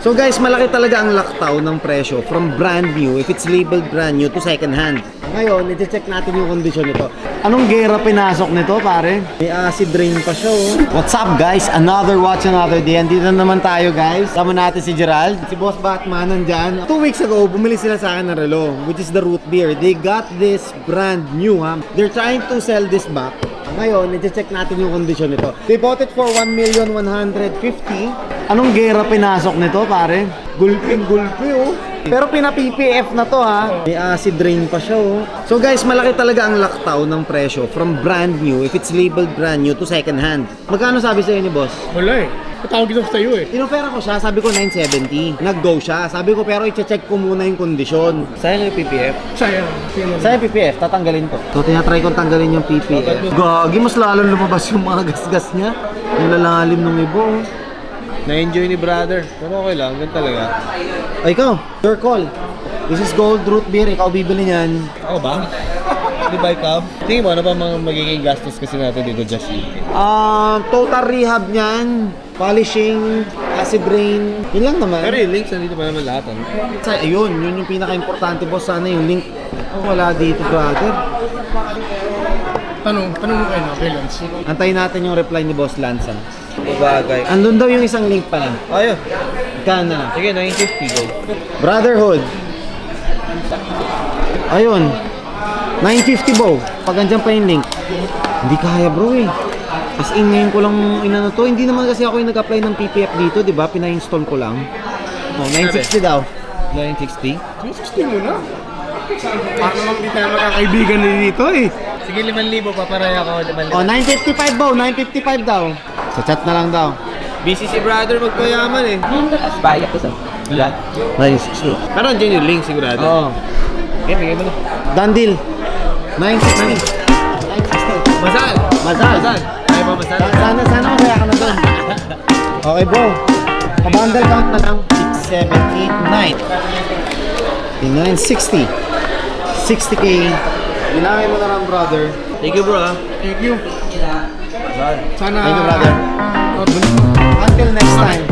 So guys, malaki talaga ang laktaw ng presyo from brand new, if it's labeled brand new, to second hand. Ngayon, i-check natin yung kondisyon nito. Anong gera pinasok nito, pare? May acid rain pa siya, oh. What's up, guys? Another watch, another day. Andito na naman tayo, guys. Sama natin si Gerald. Si Boss Batman nandyan. 2 weeks ago, bumili sila sa akin ng relo, which is the root beer. They got this brand new, ha. They're trying to sell this back. Ngayon, i-check natin yung kondisyon nito. They bought it for 1,150,000. Anong gera pinasok nito, pare? Gulping-gulpi, oh. Pero pina-PPF na to, ha. May acid rain pa siya, oh. So guys, malaki talaga ang laktaw ng presyo from brand new, if it's labeled brand new, to second hand. Magkano sabi sa'yo ni boss? Wala eh. Patawag ito sa'yo eh. Inofera ko siya, sabi ko 970. Nag-go siya. Sabi ko pero i-check ko muna yung kondisyon. Sayang yung PPF? Sayang. Sayang PPF, tatanggalin ko. So tinatry kong tanggalin yung PPF. Gagi, mas lalong lumabas yung mga gas-gas niya. Yung lalalim ng ibo. Na-enjoy ni brother. Pero okay lang, ganun talaga. Ay, ikaw, your call. This is Gold Root Beer. Ikaw bibili niyan. Ako ba? Di ba ikaw? Tingin mo, ano ba mga magiging gastos kasi natin dito, Justin? Total rehab niyan. Polishing, acid rain. Yun lang naman. Pero yung links, nandito pa naman lahat. Ano? Ayun, yun yung pinaka-importante, boss. Sana yung link. Wala dito, brother. Tanong mo kayo na, kay Lance. Antayin natin yung reply ni Boss Lance. Bagay. Andun daw yung isang link pala. Ayun. Magkano na? Sige, 950 go. Brotherhood. Ayun. 950 bow. Pag andyan pa yung link. Hindi kaya bro eh. As in ngayon ko lang inano to. Hindi naman kasi ako yung nag-apply ng PPF dito, di ba? Pina-install ko lang. Oh, 960 daw. 960? 360 mo na. Para naman di tayo makakaibigan na dito eh. Sige, 5,000 paparay ako. 5,000. Oh, 955 bow. 955 daw. Sa chat na lang daw. Busy si brother magpayaman eh. Bayad ko sa. Wala. 960. Pero andyan yung link sigurado. Oo. Okay, bigay mo na. Done deal. 960. 960. Masal! Masal. Kaya ba masal? Sana masaya ka na doon. Okay bro. Pabundle count na lang. 6, 7, 8, 9. 960. 60k. Bilangin mo na lang brother. Thank you bro ah. Thank you. Sana... Thank you brother. Until next time.